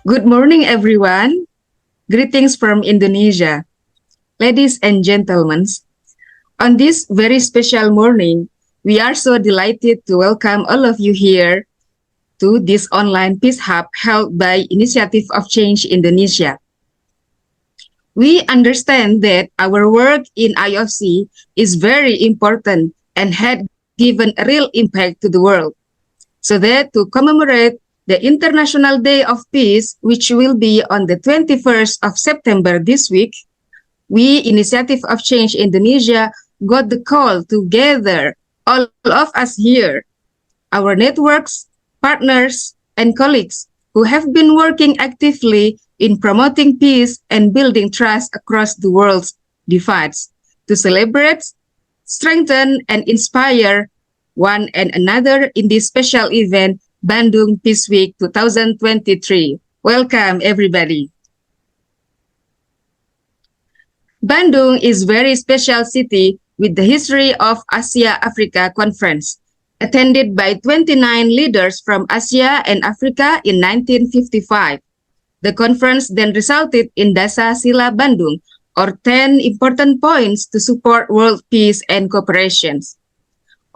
Good morning, everyone. Greetings from Indonesia. Ladies and gentlemen, on this very special morning, we are so delighted to welcome all of you here to this online Peace Hub held by Initiative of Change Indonesia. We understand that our work in IofC is very important and had given a real impact to the world. So that to commemorate the International Day of Peace, which will be on the 21st of September this week, we, Initiative of Change Indonesia, got the call to gather all of us here, our networks, partners, and colleagues who have been working actively in promoting peace and building trust across the world's divides to celebrate, strengthen, and inspire one and another in this special event, Bandung Peace Week 2023. Welcome, everybody. Bandung is a very special city with the history of Asia-Africa Conference, attended by 29 leaders from Asia and Africa in 1955. The conference then resulted in Dasa Sila Bandung, or 10 important points to support world peace and cooperation.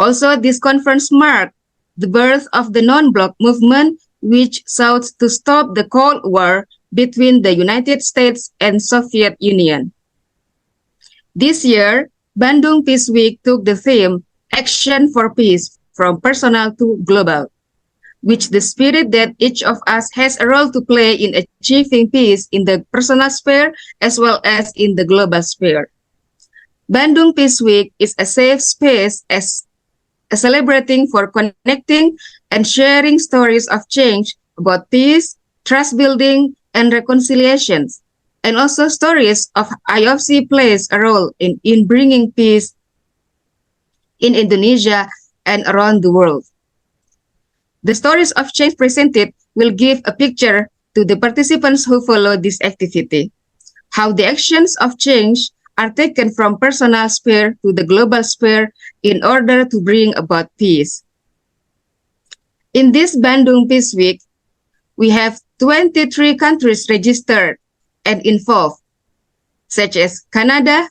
Also, this conference marked the birth of the non-bloc movement, which sought to stop the Cold War between the United States and Soviet Union. This year, Bandung Peace Week took the theme Action for Peace from Personal to Global, which the spirit that each of us has a role to play in achieving peace in the personal sphere as well as in the global sphere. Bandung Peace Week is a safe space as celebrating for connecting and sharing stories of change about peace, trust building, and reconciliations, and also stories of IofC plays a role in bringing peace in Indonesia and around the world. The stories of change presented will give a picture to the participants who follow this activity, how the actions of change are taken from personal sphere to the global sphere in order to bring about peace. In this Bandung Peace Week, we have 23 countries registered and involved, such as Canada,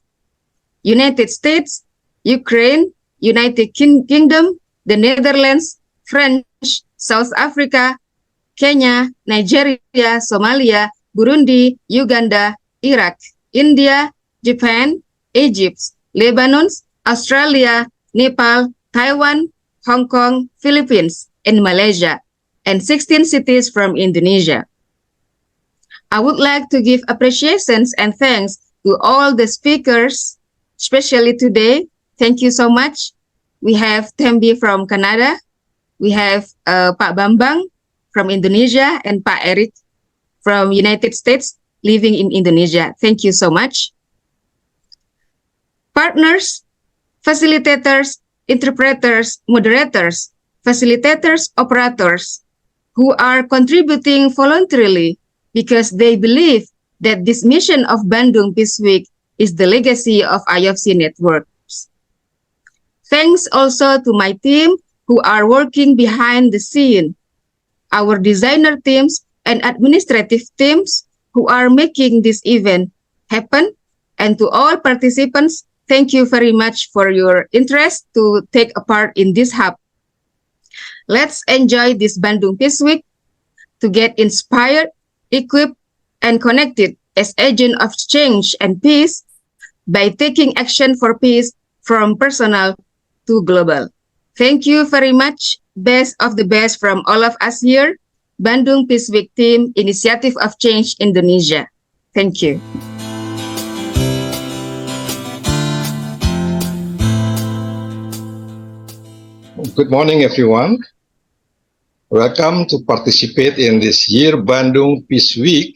United States, Ukraine, United Kingdom, the Netherlands, French, South Africa, Kenya, Nigeria, Somalia, Burundi, Uganda, Iraq, India, Japan, Egypt, Lebanon, Australia, Nepal, Taiwan, Hong Kong, Philippines, and Malaysia, and 16 cities from Indonesia. I would like to give appreciations and thanks to all the speakers, especially today. Thank you so much. We have Tembi from Canada. We have Pak Bambang from Indonesia and Pak Eric from United States living in Indonesia. Thank you so much. Partners, facilitators, interpreters, moderators, facilitators, operators who are contributing voluntarily because they believe that this mission of Bandung Peace Week is the legacy of IofC networks. Thanks also to my team who are working behind the scene, our designer teams and administrative teams who are making this event happen, and to all participants, thank you very much for your interest to take a part in this hub. Let's enjoy this Bandung Peace Week to get inspired, equipped, and connected as agent of change and peace by taking action for peace from personal to global. Thank you very much. Best of the best from all of us here. Bandung Peace Week Team, Initiative of Change Indonesia. Thank you. Good morning, everyone. Welcome to participate in this year Bandung Peace Week,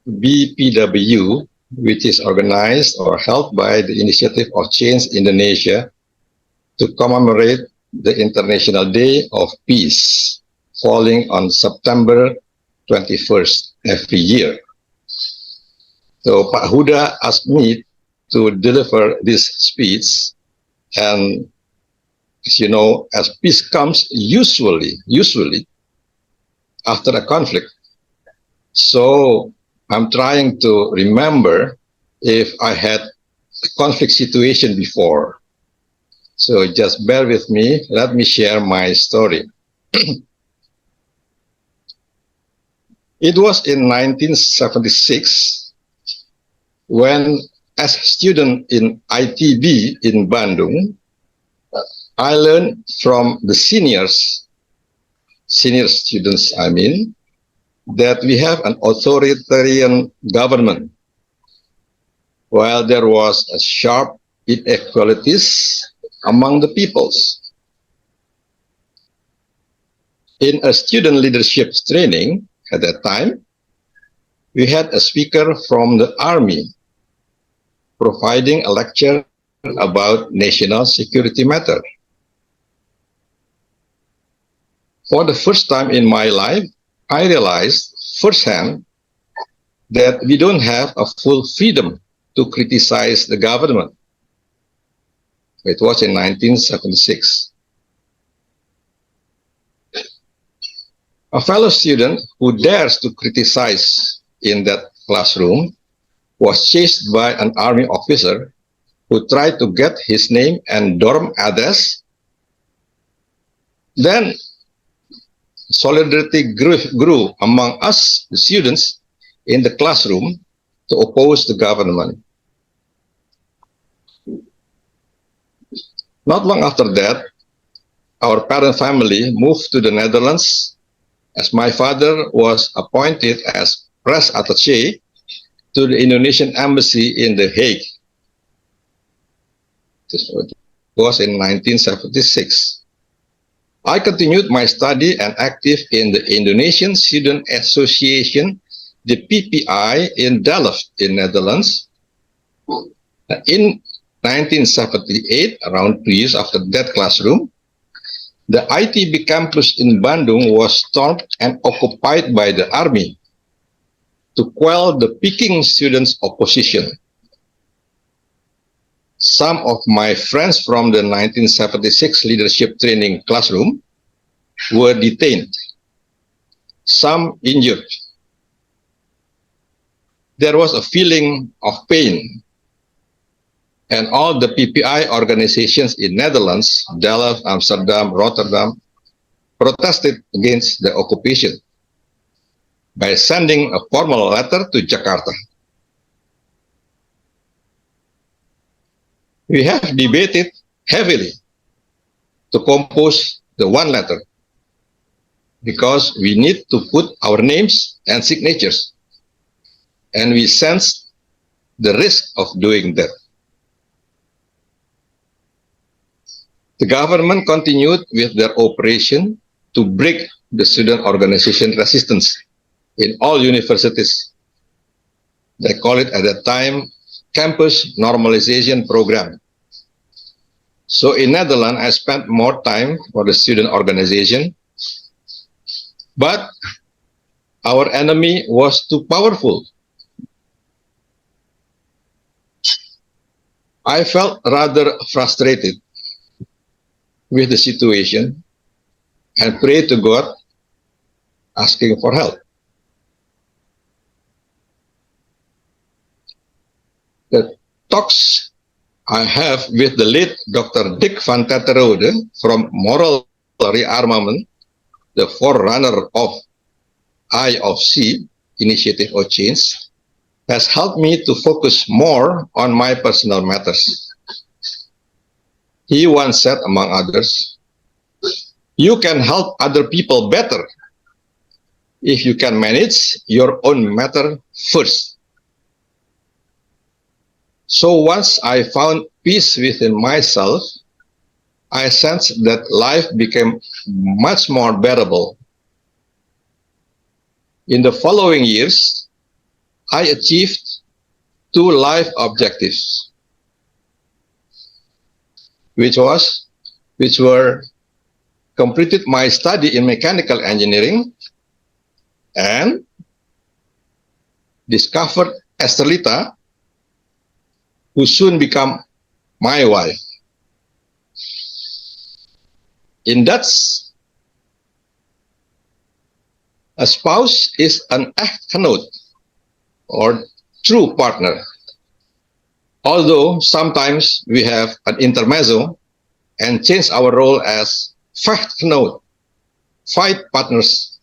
BPW, which is organized or held by the Initiative of Change Indonesia to commemorate the International Day of Peace, falling on September 21st every year. So Pak Huda asked me to deliver this speech, and as you know, as peace comes usually after a conflict, So I'm trying to remember if I had a conflict situation before. So just bear with me. Let me share my story. It was in 1976 when, as a student in ITB in Bandung, I learned from the senior students, I mean, that we have an authoritarian government, while there was a sharp inequalities among the peoples. In a student leadership training at that time, we had a speaker from the army providing a lecture about national security matter. For the first time in my life, I realized firsthand that we don't have a full freedom to criticize the government. It was in 1976. A fellow student who dares to criticize in that classroom was chased by an army officer who tried to get his name and dorm address. Then solidarity grew among us, the students, in the classroom to oppose the government. Not long after that, our parent family moved to the Netherlands as my father was appointed as press attaché to the Indonesian embassy in The Hague. This was in 1976. I continued my study and active in the Indonesian Student Association, the PPI, in Delft, in Netherlands. In 1978, around 2 years after that classroom, the ITB campus in Bandung was stormed and occupied by the army to quell the Peking students' opposition. Some of my friends from the 1976 leadership training classroom were detained, some injured. There was a feeling of pain, and all the PPI organizations in Netherlands, Delft, Amsterdam, Rotterdam, protested against the occupation by sending a formal letter to Jakarta. We have debated heavily to compose the one letter because we need to put our names and signatures, and we sensed the risk of doing that. The government continued with their operation to break the student organization resistance in all universities. They call it at that time campus normalization program. So in Netherlands, I spent more time for the student organization, but our enemy was too powerful. I felt rather frustrated with the situation and prayed to God asking for help. The talks I have with the late Dr. Dick van Tetterode from Moral Rearmament, the forerunner of IofC, Initiative of Change, has helped me to focus more on my personal matters. He once said, among others, "You can help other people better if you can manage your own matter first." So once I found peace within myself, I sensed that life became much more bearable. In the following years, I achieved 2 life objectives, which were completed my study in mechanical engineering and discovered Estelita, who soon became my wife. In A spouse is an echtgenoot or true partner. Although sometimes we have an intermezzo and change our role as vechtgenoot, fight partners.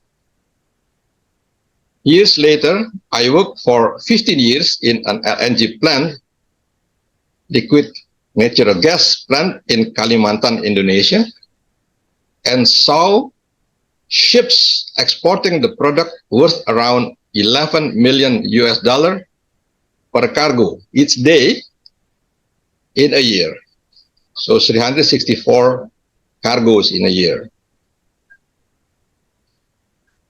Years later, I worked for 15 years in an LNG plant, liquid natural gas plant in Kalimantan, Indonesia, and saw ships exporting the product worth around 11 million US dollar per cargo each day in a year. So 364 cargoes in a year.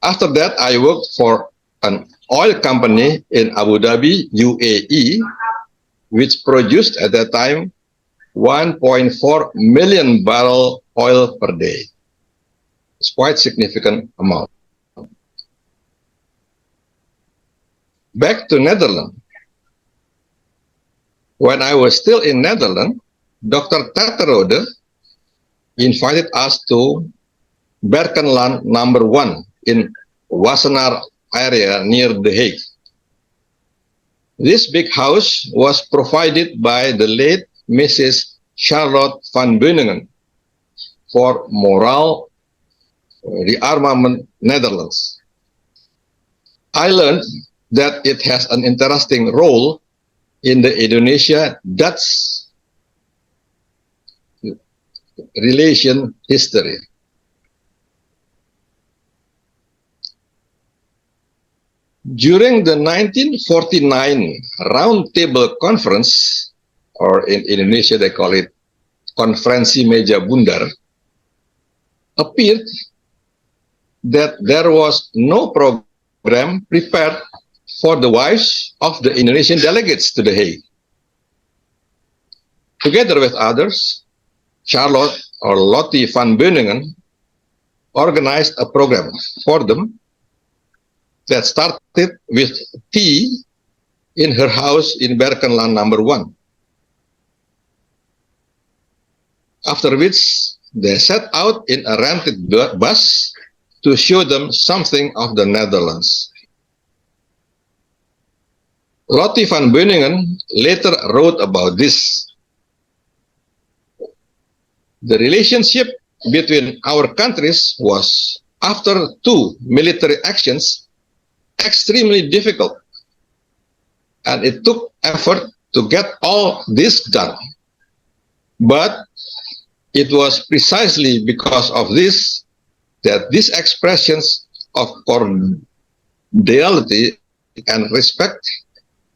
After that, I worked for an oil company in Abu Dhabi, UAE, which produced at that time 1.4 million barrel oil per day. It's quite significant amount. Back to Netherlands. When I was still in Netherlands, Dr. Tetterode invited us to Berkenland number 1 in Wassenaar area near The Hague. This big house was provided by the late Mrs. Charlotte van Beuningen for Morale Rearmament Netherlands. I learned that it has an interesting role in the Indonesia-Dutch relation history. During the 1949 Roundtable Conference, or in Indonesia they call it Konferensi Meja Bundar, appeared that there was no program prepared for the wives of the Indonesian delegates to The Hague. Together with others, Charlotte or Lottie van Beuningen organized a program for them that started with tea in her house in Berkenland number 1. After which they set out in a rented bus to show them something of the Netherlands. Lottie van Beuningen later wrote about this. The relationship between our countries was, after 2 military actions, extremely difficult, and it took effort to get all this done. But it was precisely because of this that these expressions of cordiality and respect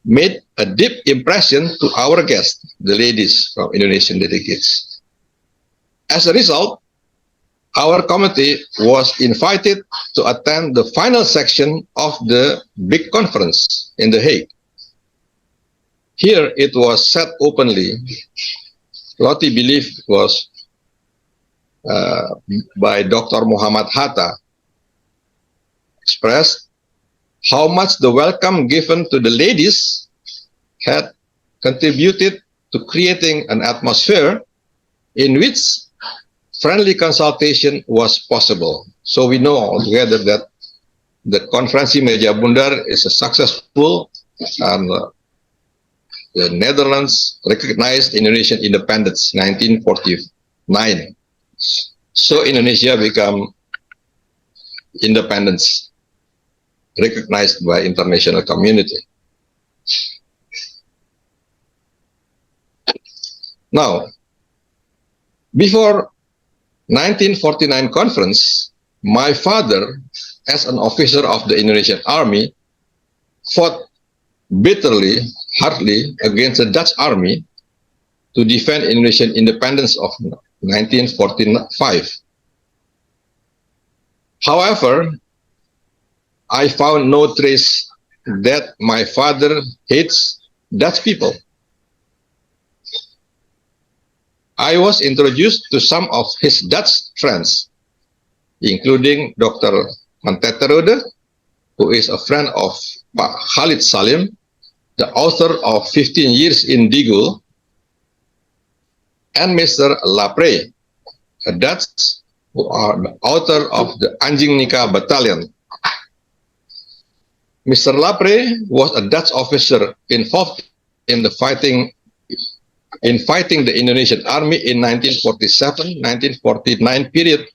made a deep impression to our guests, the ladies from Indonesian delegates. As a result, our committee was invited to attend the final section of the big conference in The Hague. Here it was said openly. Lottie believed it was by Dr. Muhammad Hatta, expressed how much the welcome given to the ladies had contributed to creating an atmosphere in which friendly consultation was possible. So we know altogether that the Konferensi Meja Bundar is a successful, and the Netherlands recognized Indonesian independence in 1949. So Indonesia became independence, recognized by international community. Now, before 1949 conference, my father, as an officer of the Indonesian army, fought bitterly, hardly against the Dutch army to defend Indonesian independence of 1945. However, I found no trace that my father hates Dutch people. I was introduced to some of his Dutch friends, including Dr. Van Tetterode, who is a friend of Pak Khalid Salim, the author of 15 Years in Digul, and Mr. Lapre, a Dutch who are the author of the Anjing Nika Battalion, Mr. Lapre was a Dutch officer involved in fighting the Indonesian army in 1947-1949 period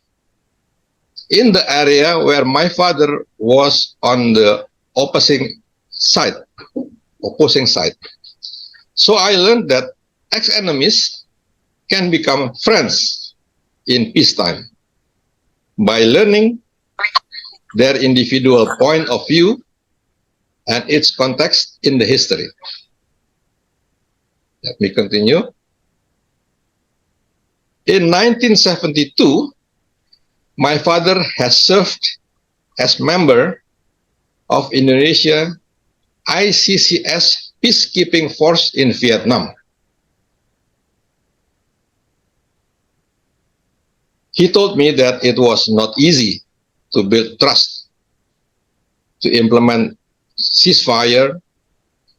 in the area where my father was on the opposing side. So I learned that ex-enemies can become friends in peacetime by learning their individual point of view and its context in the history. Let me continue. In 1972, my father has served as member of Indonesia ICCS peacekeeping force in Vietnam. He told me that it was not easy to build trust, to implement ceasefire,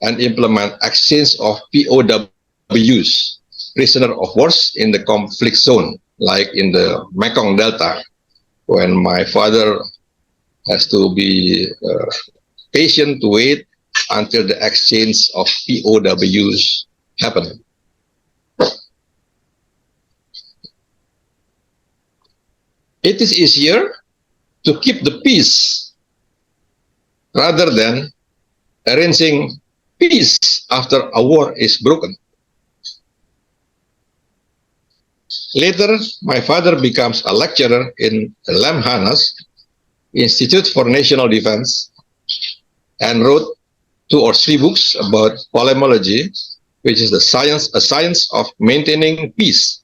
and implement exchange of POWs, prisoner of wars in the conflict zone, like in the Mekong Delta, when my father has to be patient to wait until the exchange of POWs happen. It is easier to keep the peace rather than arranging peace after a war is broken. Later, my father becomes a lecturer in Lemhanas Institute for National Defense and wrote 2 or 3 books about polemology, which is a science of maintaining peace.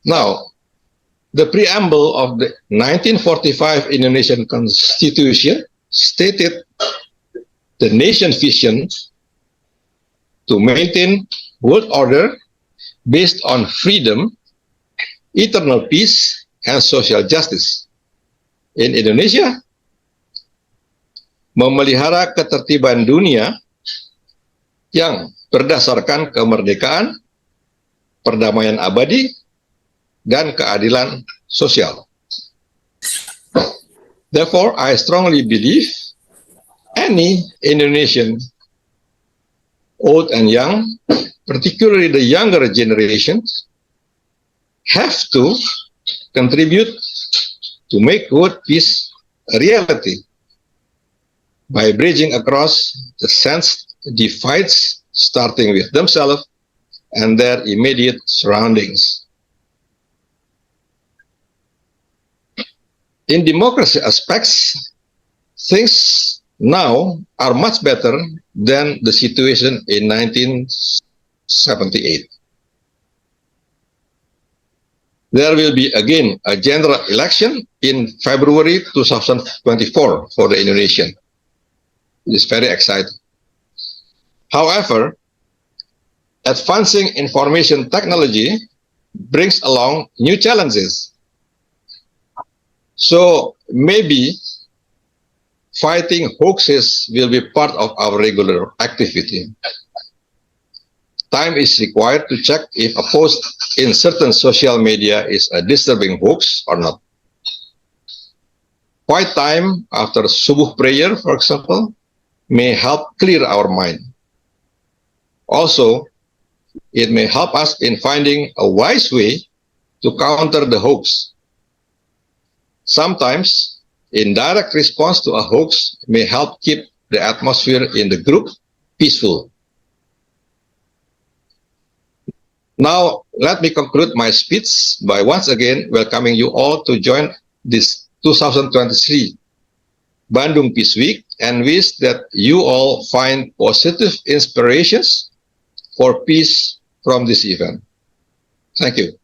Now, the preamble of the 1945 Indonesian Constitution stated the nation's vision to maintain world order based on freedom, eternal peace, and social justice. In Indonesia, memelihara ketertiban dunia yang berdasarkan kemerdekaan, perdamaian abadi, dan keadilan sosial. Therefore, I strongly believe any Indonesian, old and young, particularly the younger generations, have to contribute to make world peace a reality by bridging across the sense divides, starting with themselves and their immediate surroundings. In democracy aspects, things now are much better than the situation in 1978. There will be again a general election in February 2024 for the Indonesian. It is very exciting. However, advancing information technology brings along new challenges. So maybe fighting hoaxes will be part of our regular activity. Time is required to check if a post in certain social media is a disturbing hoax or not. Quiet time after subuh prayer, for example, may help clear our mind. Also, it may help us in finding a wise way to counter the hoax. Sometimes, indirect response to a hoax may help keep the atmosphere in the group peaceful. Now, let me conclude my speech by once again welcoming you all to join this 2023 Bandung Peace Week and wish that you all find positive inspirations for peace from this event. Thank you.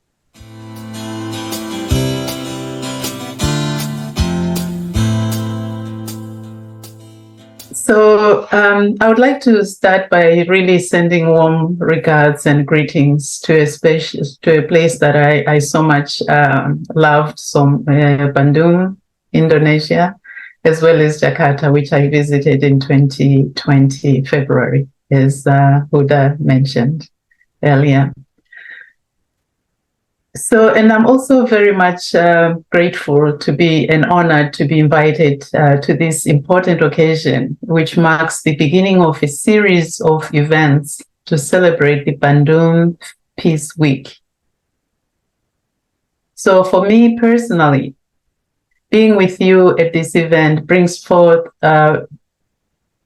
So I would like to start by really sending warm regards and greetings to a place that I so much loved, Bandung, Indonesia, as well as Jakarta, which I visited in 2020 February, as Huda mentioned earlier. So, and I'm also very much grateful to be and honored to be invited to this important occasion, which marks the beginning of a series of events to celebrate the Bandung Peace Week. So, for me personally, being with you at this event brings forth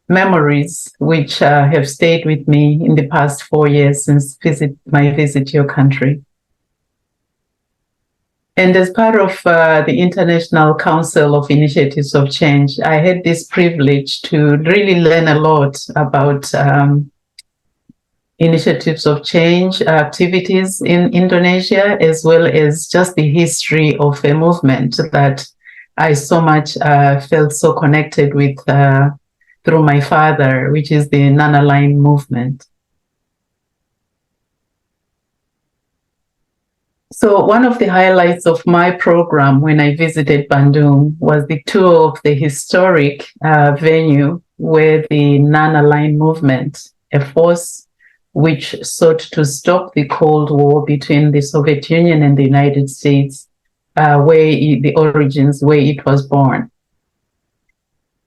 memories which have stayed with me in the past 4 years since my visit to your country. And as part of the International Council of Initiatives of Change, I had this privilege to really learn a lot about initiatives of change activities in Indonesia, as well as just the history of a movement that I so much felt so connected with through my father, which is the non-aligned movement. So one of the highlights of my program when I visited Bandung was the tour of the historic venue where the non-aligned movement, a force which sought to stop the Cold War between the Soviet Union and the United States, where it was born.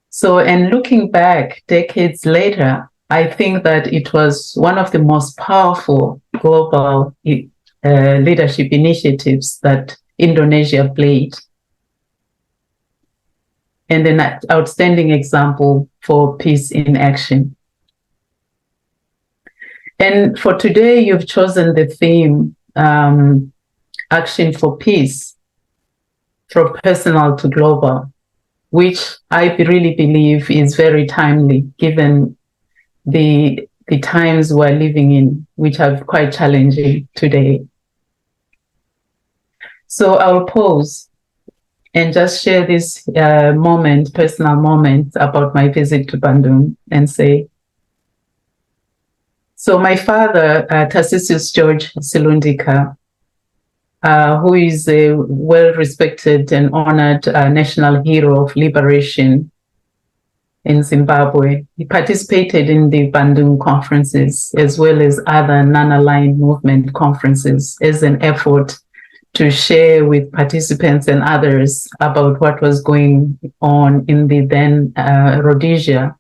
So, and looking back decades later, I think that it was one of the most powerful global leadership initiatives that Indonesia played, and an outstanding example for peace in action. And for today, you've chosen the theme, Action for Peace, from personal to global, which I really believe is very timely given the times we're living in, which are quite challenging today. So I'll pause and just share this personal moment about my visit to Bandung and say, so my father, Tarsisius George Silundika, who is a well-respected and honored national hero of liberation in Zimbabwe. He participated in the Bandung conferences as well as other non-aligned movement conferences as an effort to share with participants and others about what was going on in the then Rhodesia,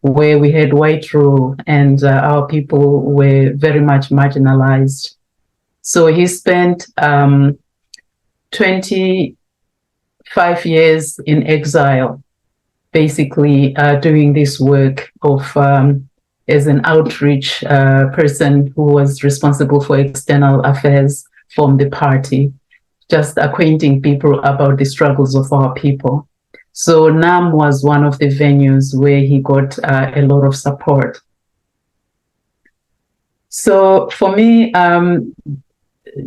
where we had white rule and our people were very much marginalized. So he spent 25 years in exile, basically doing this work of as an outreach person who was responsible for external affairs from the party, just acquainting people about the struggles of our people. So NAM was one of the venues where he got a lot of support. So for me,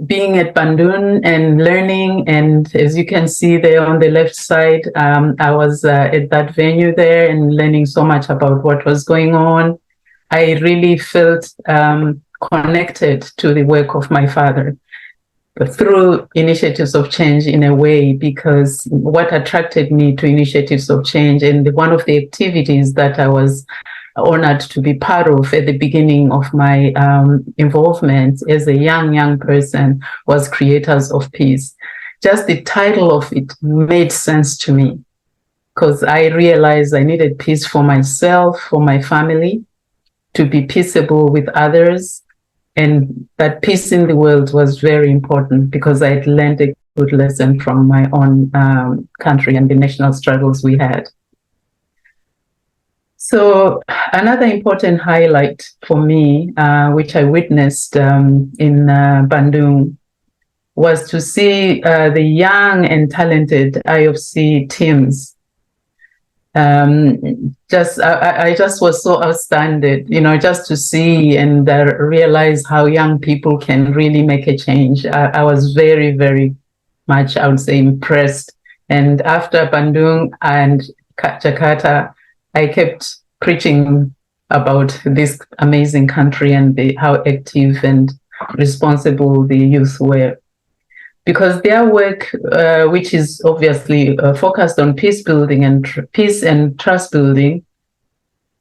being at Bandung and learning, and as you can see there on the left side, I was at that venue there and learning so much about what was going on. I really felt connected to the work of my father through initiatives of change in a way, because what attracted me to initiatives of change, and one of the activities that I was honored to be part of at the beginning of my involvement as a young person, was Creators of Peace. Just the title of it made sense to me, because I realized I needed peace for myself, for my family, to be peaceable with others, and that peace in the world was very important because I had learned a good lesson from my own country and the national struggles we had. So another important highlight for me, which I witnessed in Bandung, was to see the young and talented IofC teams. I just was so astounded, just to see and realize how young people can really make a change. I was very, very much, I would say, impressed. And after Bandung and Jakarta, I kept preaching about this amazing country and how active and responsible the youth were. Because their work, which is obviously focused on peace building and peace and trust building,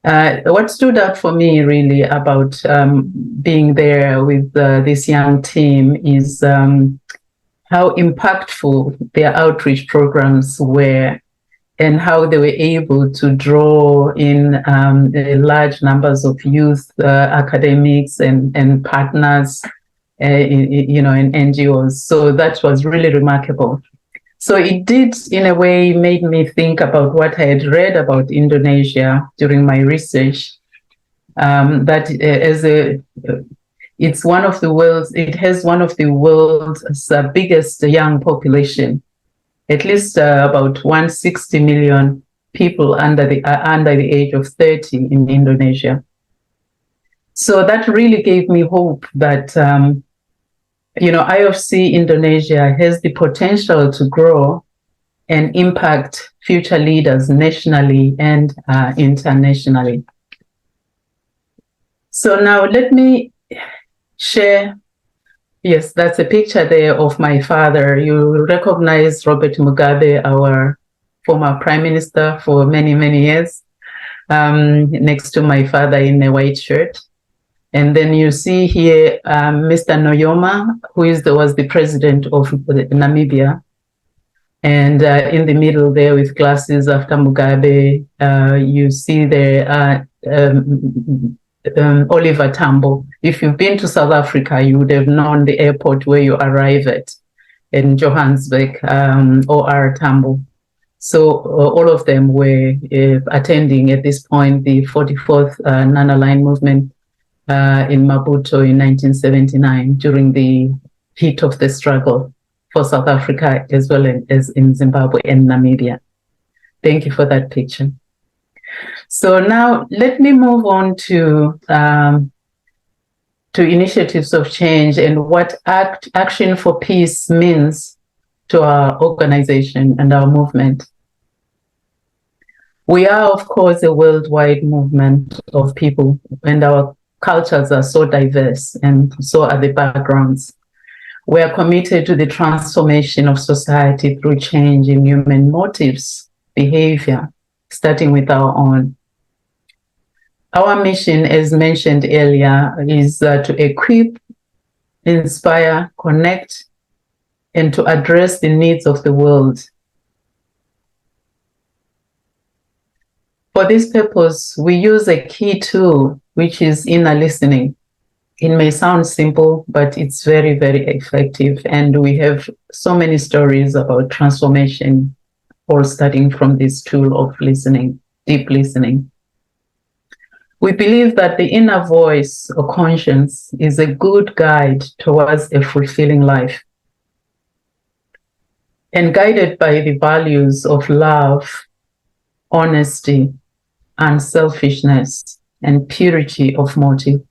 what stood out for me really about being there with this young team is how impactful their outreach programs were, and how they were able to draw in large numbers of youth, academics, and partners, in NGOs. So that was really remarkable. So it did, in a way, made me think about what I had read about Indonesia during my research. That it's one of the world's, it has one of the world's biggest young population, at least about 160 million people under the age of 30 in Indonesia. So that really gave me hope that IofC Indonesia has the potential to grow and impact future leaders nationally and internationally. So now let me share. Yes, that's a picture there of my father. You recognize Robert Mugabe, our former prime minister for many, many years, next to my father in a white shirt. And then you see here Mr. Noyoma, who was the president of Namibia. And in the middle there with glasses after Mugabe, you see there Oliver Tambo. If you've been to South Africa, you would have known the airport where you arrive at in Johannesburg, OR Tambo. So all of them were attending at this point the 44th Nana Line movement in Maputo in 1979 during the heat of the struggle for South Africa as well as in Zimbabwe and Namibia. Thank you for that picture. So now let me move on to initiatives of change and what Action for Peace means to our organization and our movement. We are, of course, a worldwide movement of people, and our cultures are so diverse, and so are the backgrounds. We are committed to the transformation of society through change in human motives, behavior, starting with our own. Our mission, as mentioned earlier, is to equip, inspire, connect, and to address the needs of the world. For this purpose, we use a key tool, which is inner listening. It may sound simple, but it's very, very effective. And we have so many stories about transformation, all starting from this tool of listening, deep listening. We believe that the inner voice or conscience is a good guide towards a fulfilling life. And guided by the values of love, honesty, unselfishness, and purity of motive,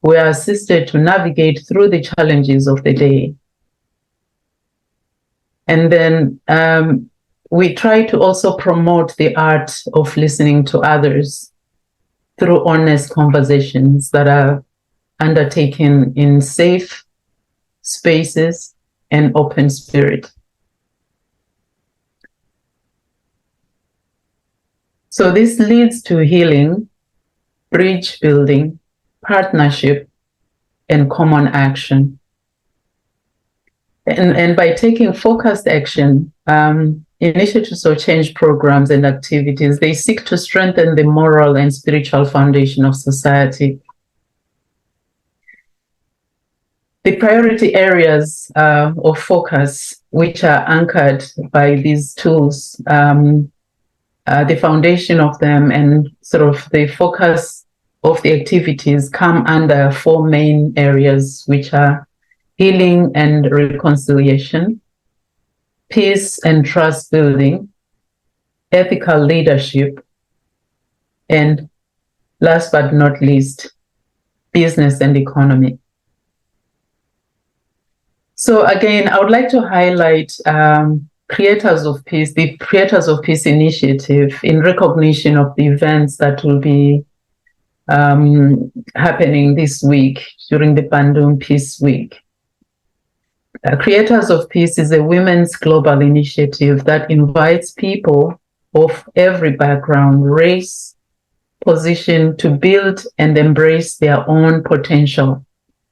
we are assisted to navigate through the challenges of the day. And then we try to also promote the art of listening to others through honest conversations that are undertaken in safe spaces and open spirit. So this leads to healing, bridge building, partnership, and common action. And by taking focused action, initiatives of change programs and activities, they seek to strengthen the moral and spiritual foundation of society. The priority areas of focus, which are anchored by these tools, the foundation of them and sort of the focus of the activities come under four main areas, which are healing and reconciliation, peace and trust building, ethical leadership, and last but not least, business and economy. So again, I would like to highlight Creators of Peace, the Creators of Peace initiative, in recognition of the events that will be happening this week during the Bandung Peace Week. Creators of Peace is a women's global initiative that invites people of every background, race, position to build and embrace their own potential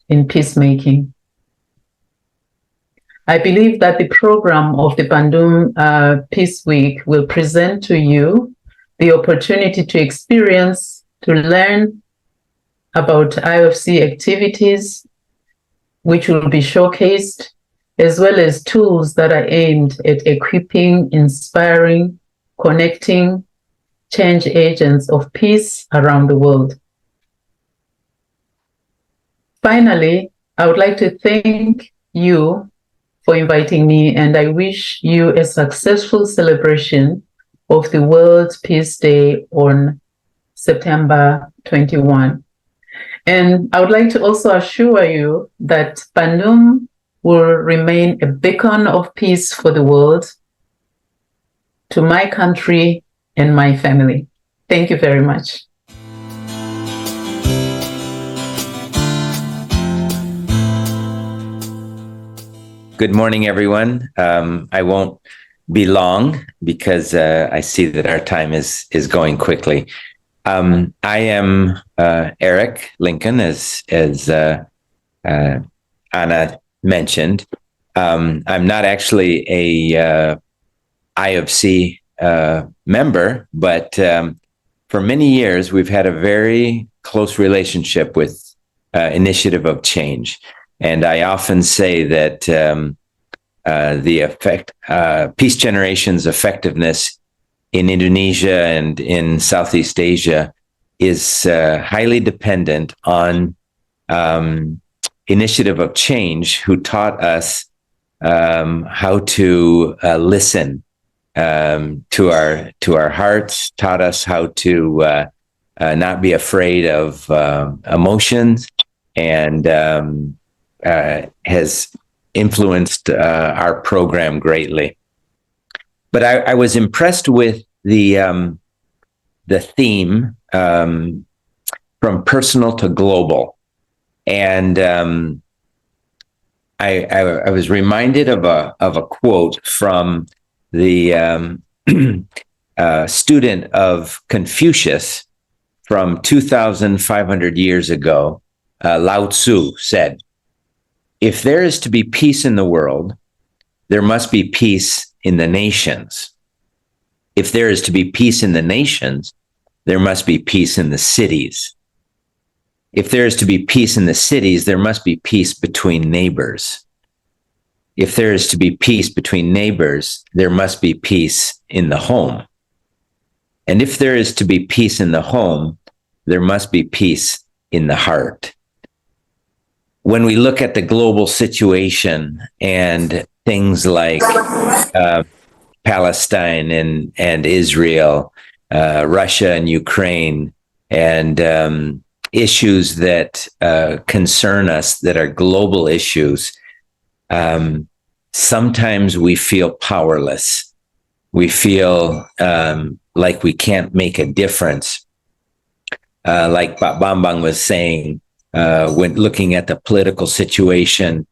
in peacemaking. I believe that the program of the Bandung Peace Week will present to you the opportunity to experience, to learn about IofC activities, which will be showcased, as well as tools that are aimed at equipping, inspiring, connecting change agents of peace around the world. Finally, I would like to thank you for inviting me, and I wish you a successful celebration of the World Peace Day on September 21. And I would like to also assure you that Bandung will remain a beacon of peace for the world, to my country and my family. Thank you very much. Good morning, everyone. I won't be long because I see that our time is going quickly. I am Eric Lincoln, as Anna mentioned. I'm not actually a IofC member, but for many years we've had a very close relationship with Initiative of Change. And I often say that Peace Generation's effectiveness in Indonesia and in Southeast Asia is highly dependent on Initiative of Change, who taught us how to listen to our hearts, taught us how to not be afraid of emotions, and has influenced our program greatly. But I was impressed with the theme from personal to global, and I was reminded of a quote from the student of Confucius from 2,500 years ago. Lao Tzu said, "If there is to be peace in the world, there must be peace in the nations. If there is to be peace in the nations, there must be peace in the cities. If there is to be peace in the cities, there must be peace between neighbors. If there is to be peace between neighbors, there must be peace in the home. And if there is to be peace in the home, there must be peace in the heart." When we look at the global situation and things like Palestine and Israel, Russia and Ukraine, and issues that concern us that are global issues, sometimes we feel powerless. We feel like we can't make a difference. Like Bambang was saying, when looking at the political situation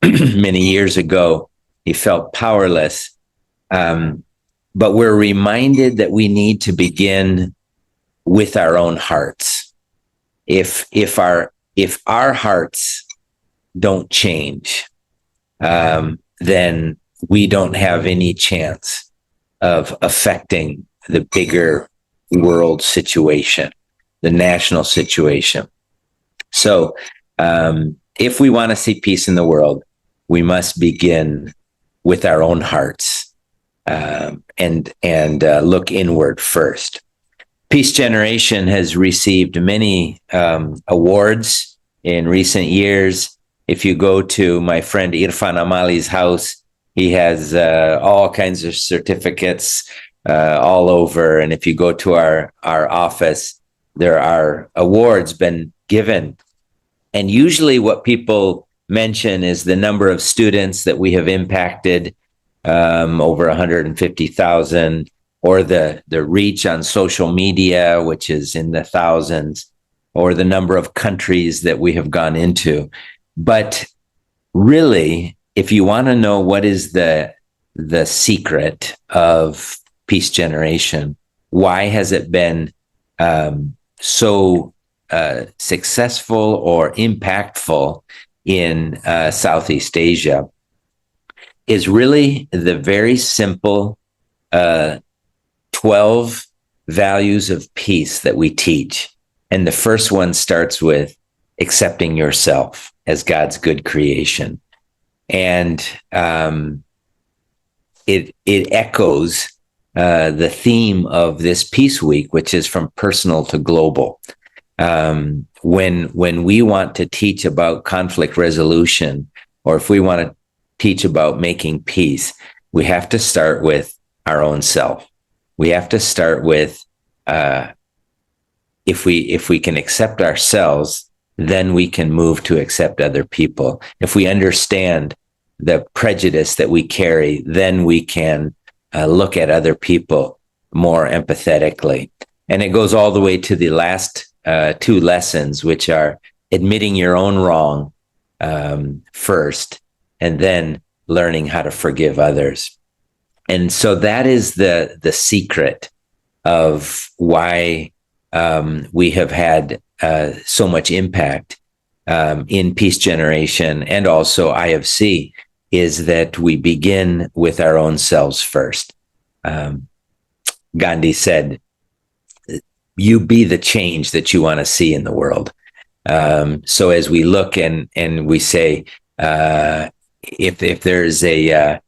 many years ago, he felt powerless. But we're reminded that we need to begin with our own hearts. If our hearts don't change, then we don't have any chance of affecting the bigger world situation, the national situation. So if we want to see peace in the world, we must begin with our own hearts and look inward first. Peace Generation has received many awards in recent years. If you go to my friend Irfan Amali's house, he has all kinds of certificates all over. And if you go to our office, there are awards been given. And usually what people mention is the number of students that we have impacted, over 150,000, or the reach on social media, which is in the thousands, or the number of countries that we have gone into. But really, if you want to know what is the secret of Peace Generation, why has it been so successful or impactful in Southeast Asia? is really the very simple 12 values of peace that we teach. And the first one starts with accepting yourself as God's good creation. And it echoes the theme of this Peace Week, which is from personal to global. When we want to teach about conflict resolution, or if we want to teach about making peace, we have to start with our own self. We have to start with if we can accept ourselves, then we can move to accept other people. If we understand the prejudice that we carry, then we can look at other people more empathetically. And it goes all the way to the last two lessons, which are admitting your own wrong first, and then learning how to forgive others. And so that is the secret of why we have had so much impact in Peace Generation and also IofC, is that we begin with our own selves first. Gandhi said, you be the change that you want to see in the world. So as we look and we say, if there's a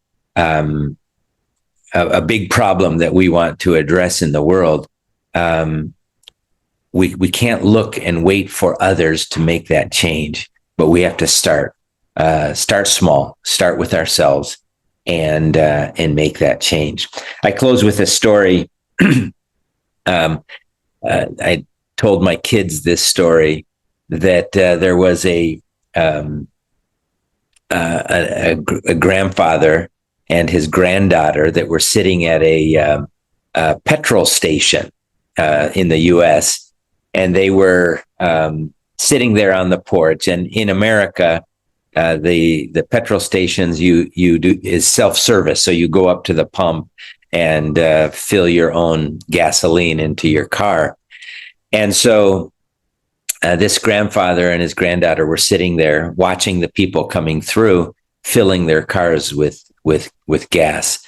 big problem that we want to address in the world, we can't look and wait for others to make that change, but we have to start small, start with ourselves, and make that change. I close with a story. I told my kids this story that there was a grandfather and his granddaughter that were sitting at a petrol station in the U.S., and they were sitting there on the porch. And in America, the petrol stations you do is self-service, so you go up to the pump and fill your own gasoline into your car. And so this grandfather and his granddaughter were sitting there watching the people coming through, filling their cars with gas.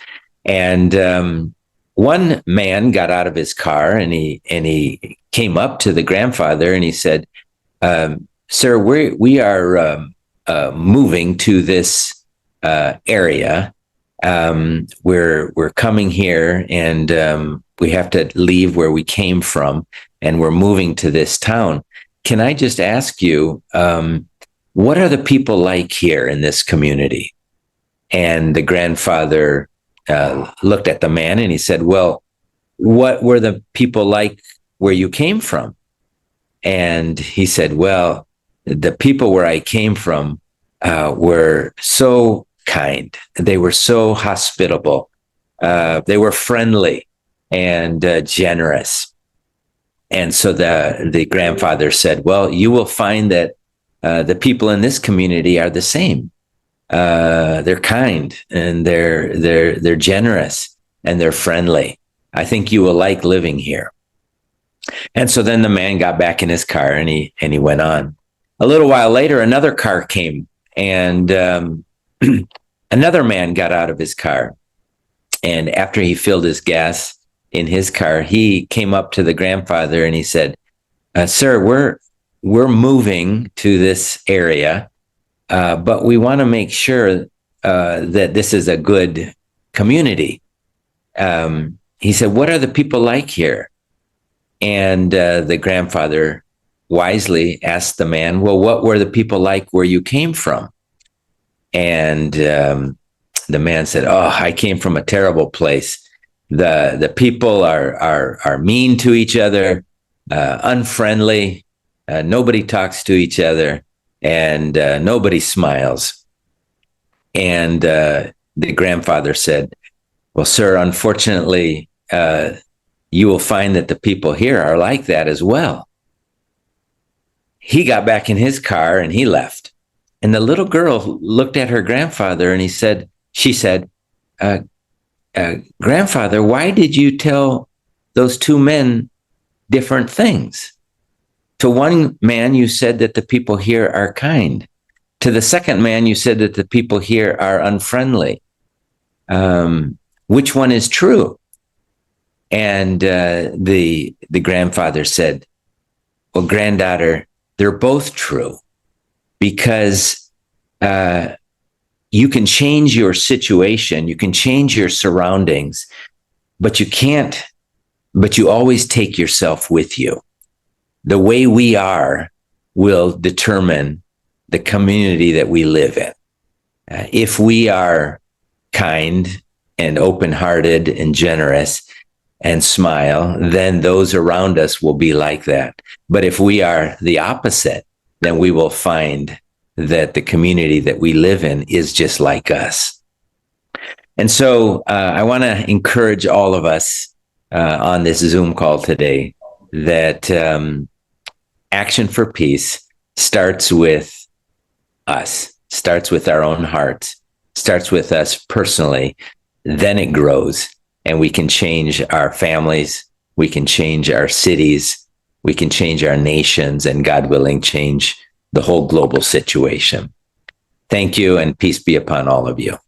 And one man got out of his car and he came up to the grandfather and he said, "Sir, we are moving to this area. We're coming here and we have to leave where we came from, and we're moving to this town. Can I just ask you, what are the people like here in this community?" And the grandfather looked at the man and he said, "Well, what were the people like where you came from?" And he said, "Well, the people where I came from were so kind. They were so hospitable. They were friendly and generous." And so the grandfather said, "Well, you will find that the people in this community are the same. They're kind and they're generous and they're friendly. I think you will like living here." And so then the man got back in his car and he went on. A little while later, another car came, and another man got out of his car. And after he filled his gas in his car, he came up to the grandfather and he said, "Sir, we're moving to this area, but we want to make sure that this is a good community." He said, "What are the people like here?" And the grandfather wisely asked the man, "Well, what were the people like where you came from?" And the man said, "Oh, I came from a terrible place. The people are mean to each other, unfriendly. Nobody talks to each other, and nobody smiles." And the grandfather said, "Well, sir, unfortunately, you will find that the people here are like that as well." He got back in his car and he left. And the little girl looked at her grandfather and she said, "Grandfather, why did you tell those two men different things? To one man, you said that the people here are kind. To the second man, you said that the people here are unfriendly. which one is true? And the grandfather said, well, granddaughter, they're both true, because you can change your situation, you can change your surroundings, but you always take yourself with you. The way we are will determine the community that we live in. If we are kind and open-hearted and generous and smile, then those around us will be like that. But if we are the opposite, then we will find that the community that we live in is just like us. And so I want to encourage all of us on this Zoom call today that Action for Peace starts with us, starts with our own hearts, starts with us personally, then it grows, and we can change our families, we can change our cities, we can change our nations, and God willing, change the whole global situation. Thank you, and peace be upon all of you.